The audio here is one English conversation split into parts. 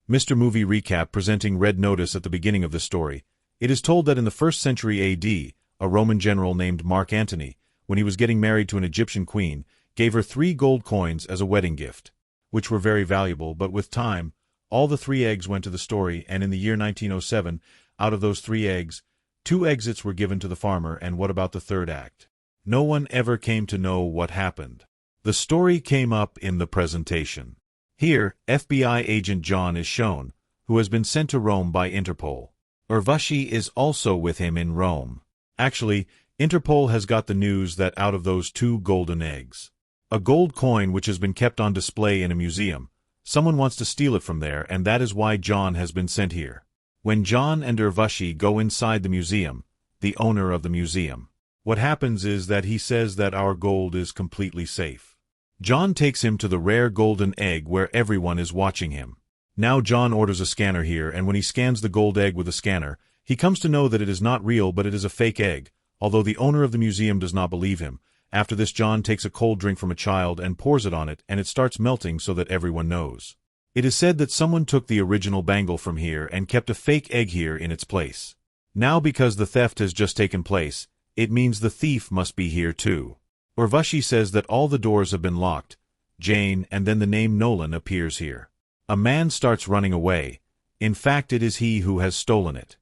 Mr. Movie Recap presenting Red Notice at the beginning of the story. It is told that in the 1st century AD, a Roman general named Mark Antony, when he was getting married to an Egyptian queen, gave her 3 gold coins as a wedding gift, which were very valuable, but with time, all the 3 eggs went to the story, and in the year 1907, out of those 3 eggs, 2 exits were given to the farmer, and what about the 3rd act? No one ever came to know what happened. The story came up in the presentation. Here, FBI agent John is shown, who has been sent to Rome by Interpol. Urvashi is also with him in Rome. Actually, Interpol has got the news that out of those 2 golden eggs, a gold coin which has been kept on display in a museum, someone wants to steal it from there, and that is why John has been sent here. When John and Urvashi go inside the museum, the owner of the museum, what happens is that he says that our gold is completely safe. John takes him to the rare golden egg where everyone is watching him. Now John orders a scanner here, and when he scans the gold egg with a scanner, he comes to know that it is not real but it is a fake egg, although the owner of the museum does not believe him. After this, John takes a cold drink from a child and pours it on it, and it starts melting so that everyone knows. It is said that someone took the original bangle from here and kept a fake egg here in its place. Now because the theft has just taken place, it means the thief must be here too. Urvashi says that all the doors have been locked. Jane, and then the name Nolan appears here. A man starts running away. In fact, it is he who has stolen it.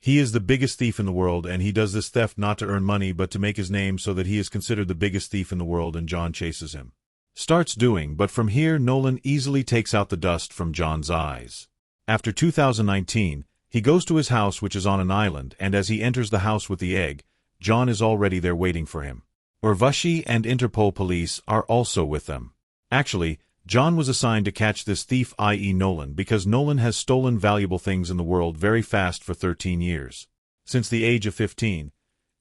He is the biggest thief in the world, and he does this theft not to earn money but to make his name so that he is considered the biggest thief in the world, and John chases him. Starts doing, but from here Nolan easily takes out the dust from John's eyes. After 2019, he goes to his house which is on an island, and as he enters the house with the egg, John is already there waiting for him. Urvashi and Interpol police are also with them. Actually, John was assigned to catch this thief, i.e. Nolan, because Nolan has stolen valuable things in the world very fast for 13 years. Since the age of 15,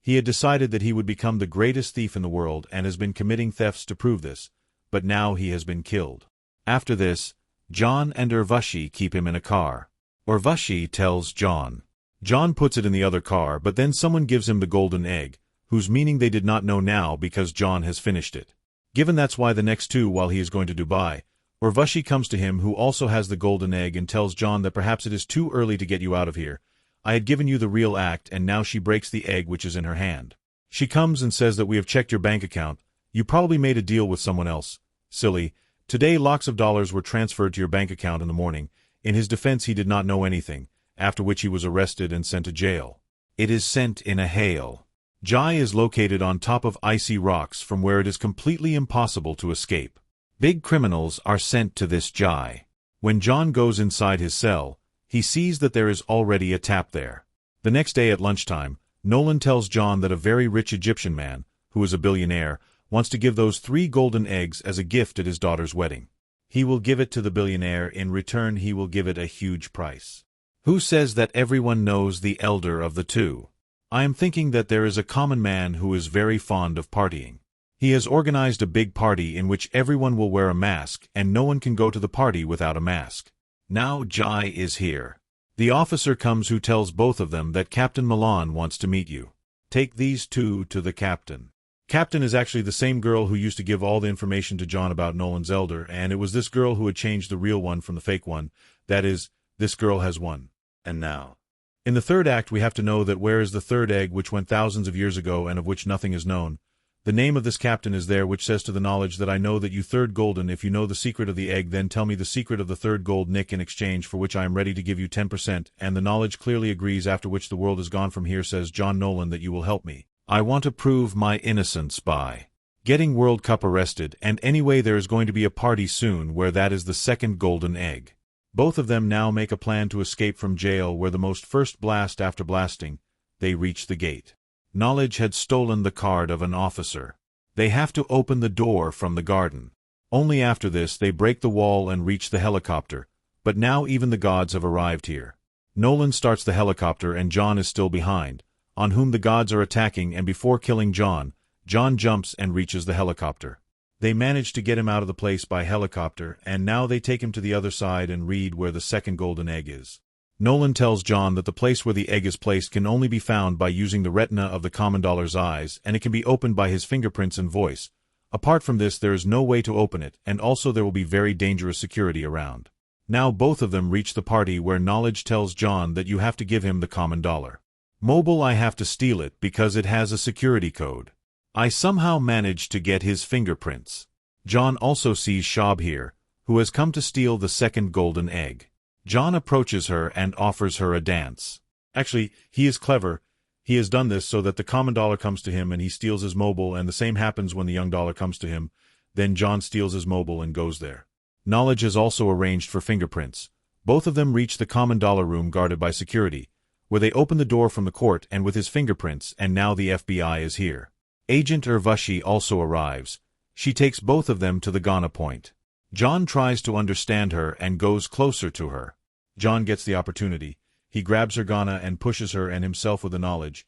he had decided that he would become the greatest thief in the world and has been committing thefts to prove this, but now he has been killed. After this, John and Urvashi keep him in a car. Urvashi tells John. John puts it in the other car, but then someone gives him the golden egg, whose meaning they did not know now because John has finished it. Given that's why the next 2 while he is going to Dubai, Urvashi comes to him who also has the golden egg and tells John that perhaps it is too early to get you out of here. I had given you the real act, and now she breaks the egg which is in her hand. She comes and says that we have checked your bank account. You probably made a deal with someone else. Silly. Today lakhs of dollars were transferred to your bank account in the morning. In his defense, he did not know anything, after which he was arrested and sent to jail. It is sent in a hail. Jai is located on top of icy rocks from where it is completely impossible to escape. Big criminals are sent to this Jai. When John goes inside his cell, he sees that there is already a tap there. The next day at lunchtime, Nolan tells John that a very rich Egyptian man, who is a billionaire, wants to give those 3 golden eggs as a gift at his daughter's wedding. He will give it to the billionaire. In return, he will give it a huge price. Who says that everyone knows the elder of the 2? I am thinking that there is a common man who is very fond of partying. He has organized a big party in which everyone will wear a mask, and no one can go to the party without a mask. Now Jai is here. The officer comes who tells both of them that Captain Milan wants to meet you. Take these 2 to the captain. Captain is actually the same girl who used to give all the information to John about Nolan's elder, and it was this girl who had changed the real one from the fake one. That is, this girl has won. And now, in the 3rd act, we have to know that where is the 3rd egg which went thousands of years ago and of which nothing is known. The name of this captain is there, which says to the knowledge that I know that you 3rd golden. If you know the secret of the egg, then tell me the secret of the 3rd gold nick in exchange for which I am ready to give you 10%, and the knowledge clearly agrees, after which the world is gone from here, says John Nolan, that you will help me. I want to prove my innocence by getting World Cup arrested, and anyway there is going to be a party soon where that is the 2nd golden egg. Both of them now make a plan to escape from jail, where the most first blast after blasting, they reach the gate. Knowledge had stolen the card of an officer. They have to open the door from the garden. Only after this they break the wall and reach the helicopter, but now even the gods have arrived here. Nolan starts the helicopter and John is still behind, on whom the gods are attacking, and before killing John, John jumps and reaches the helicopter. They manage to get him out of the place by helicopter, and now they take him to the other side and read where the 2nd golden egg is. Nolan tells John that the place where the egg is placed can only be found by using the retina of the common dollar's eyes, and it can be opened by his fingerprints and voice. Apart from this, there is no way to open it, and also there will be very dangerous security around. Now both of them reach the party where Knowledge tells John that you have to give him the common dollar. Mobile, I have to steal it because it has a security code. I somehow managed to get his fingerprints. John also sees Shab here, who has come to steal the second golden egg. John approaches her and offers her a dance. Actually, he is clever. He has done this so that the common dollar comes to him and he steals his mobile, and the same happens when the young dollar comes to him. Then John steals his mobile and goes there. Knowledge has also arranged for fingerprints. Both of them reach the common dollar room guarded by security, where they open the door from the court and with his fingerprints, and now the FBI is here. Agent Urvashi also arrives. She takes both of them to the Ghana point. John tries to understand her and goes closer to her. John gets the opportunity. He grabs her Ghana and pushes her and himself with the knowledge.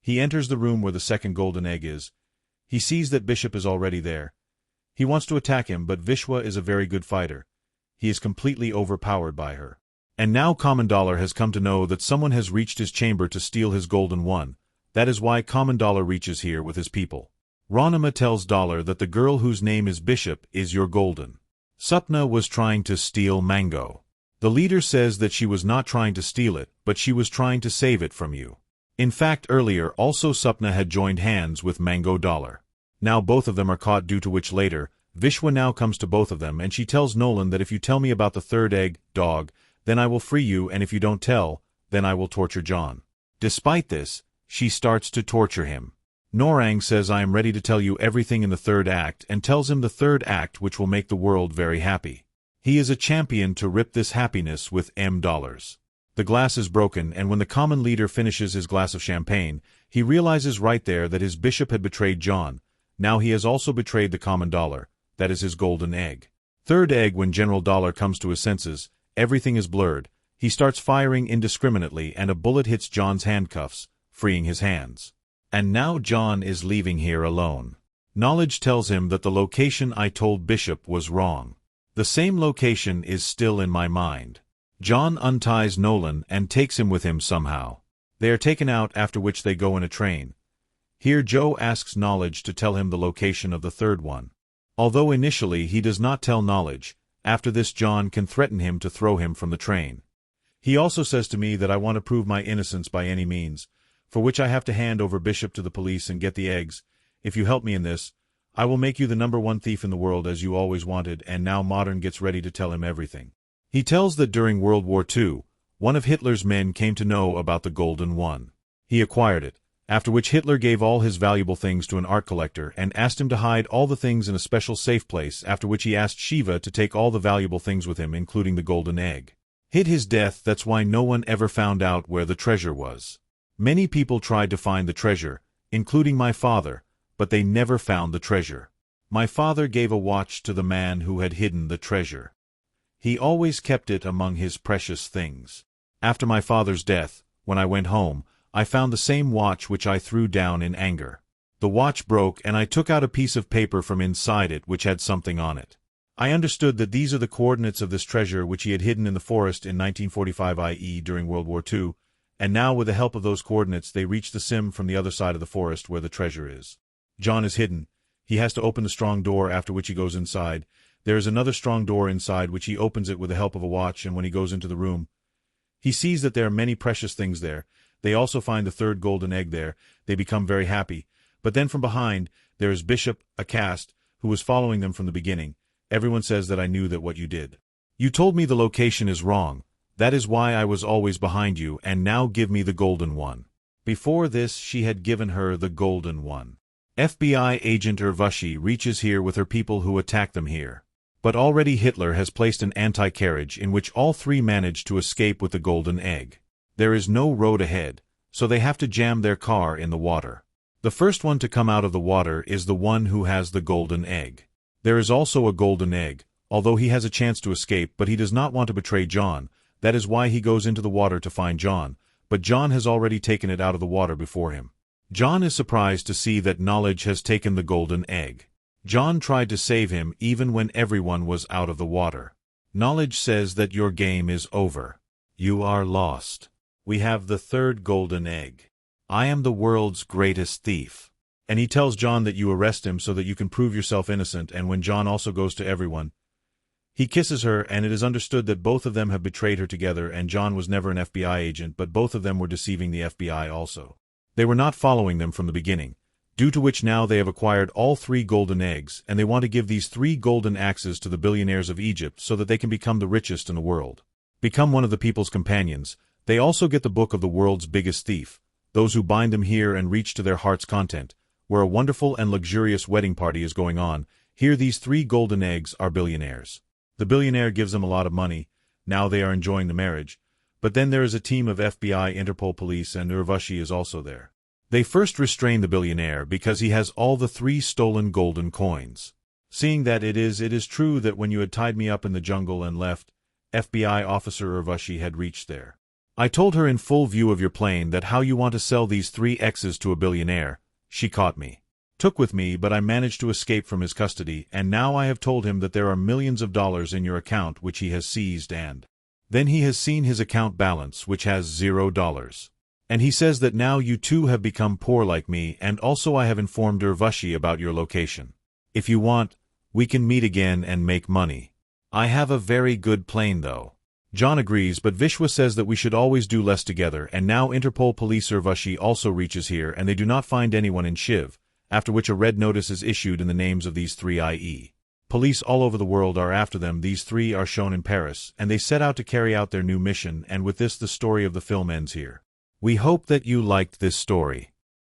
He enters the room where the second golden egg is. He sees that Bishop is already there. He wants to attack him, but Vishwa is a very good fighter. He is completely overpowered by her. And now Common Dollar has come to know that someone has reached his chamber to steal his golden one. That is why Common Dollar reaches here with his people. Ranima tells Dollar that the girl whose name is Bishop is your golden. Supna was trying to steal Mango. The leader says that she was not trying to steal it, but she was trying to save it from you. In fact, earlier also Supna had joined hands with Mango Dollar. Now both of them are caught, due to which later, Vishwa now comes to both of them and she tells Nolan that if you tell me about the third egg, dog, then I will free you, and if you don't tell, then I will torture John. Despite this, she starts to torture him. Norang says I am ready to tell you everything in the third act and tells him the third act which will make the world very happy. He is a champion to rip this happiness with $. The glass is broken, and when the common leader finishes his glass of champagne, he realizes right there that his bishop had betrayed John. Now he has also betrayed the common dollar. That is his golden egg. Third egg, when General Dollar comes to his senses, everything is blurred. He starts firing indiscriminately and a bullet hits John's handcuffs, freeing his hands. And now John is leaving here alone. Knowledge tells him that the location I told Bishop was wrong. The same location is still in my mind. John unties Nolan and takes him with him somehow. They are taken out, after which they go in a train. Here Joe asks Knowledge to tell him the location of the third one. Although initially he does not tell Knowledge, after this John can threaten him to throw him from the train. He also says to me that I want to prove my innocence by any means, for which I have to hand over Bishop to the police and get the eggs. If you help me in this, I will make you the #1 thief in the world as you always wanted. And now Modern gets ready to tell him everything. He tells that during World War II, one of Hitler's men came to know about the golden one. He acquired it, after which Hitler gave all his valuable things to an art collector and asked him to hide all the things in a special safe place, after which he asked Shiva to take all the valuable things with him, including the golden egg. Hit his death, that's why no one ever found out where the treasure was. Many people tried to find the treasure, including my father, but they never found the treasure. My father gave a watch to the man who had hidden the treasure. He always kept it among his precious things. After my father's death, when I went home, I found the same watch which I threw down in anger. The watch broke and I took out a piece of paper from inside it which had something on it. I understood that these are the coordinates of this treasure which he had hidden in the forest in 1945, i.e. during World War II, and now with the help of those coordinates they reach the sim from the other side of the forest where the treasure is. John is hidden. He has to open the strong door, after which he goes inside. There is another strong door inside which he opens it with the help of a watch, and when he goes into the room, he sees that there are many precious things there. They also find the third golden egg there. They become very happy. But then from behind, there is Bishop, a caste, who was following them from the beginning. Everyone says that I knew that what you did. You told me the location is wrong. That is why I was always behind you, and now give me the golden one. Before this, she had given her the golden one. FBI agent Urvashi reaches here with her people who attack them here. But already Hitler has placed an anti-carriage in which all three manage to escape with the golden egg. There is no road ahead, so they have to jam their car in the water. The first one to come out of the water is the one who has the golden egg. There is also a golden egg, although he has a chance to escape, but he does not want to betray John. That is why he goes into the water to find John, but John has already taken it out of the water before him. John is surprised to see that Knowledge has taken the golden egg. John tried to save him even when everyone was out of the water. Knowledge says that your game is over. You are lost. We have the third golden egg. I am the world's greatest thief. And he tells John that you arrest him so that you can prove yourself innocent, and when John also goes to everyone, He kisses her, and it is understood that both of them have betrayed her together, and John was never an FBI agent, but both of them were deceiving the FBI also. They were not following them from the beginning, due to which now they have acquired all 3 golden eggs, and they want to give these 3 golden axes to the billionaires of Egypt so that they can become the richest in the world. Become one of the people's companions. They also get the book of the world's biggest thief, those who bind them here and reach to their heart's content, where a wonderful and luxurious wedding party is going on. Here these 3 golden eggs are billionaires. The billionaire gives them a lot of money. Now they are enjoying the marriage. But then there is a team of FBI, Interpol police, and Urvashi is also there. They first restrain the billionaire because he has all the 3 stolen golden coins. Seeing that it is true that when you had tied me up in the jungle and left, FBI officer Urvashi had reached there. I told her in full view of your plane that how you want to sell these 3 X's to a billionaire. She caught me. Took with me, but I managed to escape from his custody, and now I have told him that there are millions of dollars in your account which he has seized, and then he has seen his account balance, which has $0. And he says that now you too have become poor like me, and also I have informed Urvashi about your location. If you want, we can meet again and make money. I have a very good plane though. John agrees, but Vishwa says that we should always do less together, and now Interpol police Urvashi also reaches here, and they do not find anyone in Shiv, after which a red notice is issued in the names of these 3 i.e. Police all over the world are after them. These 3 are shown in Paris, and they set out to carry out their new mission, and with this the story of the film ends here. We hope that you liked this story.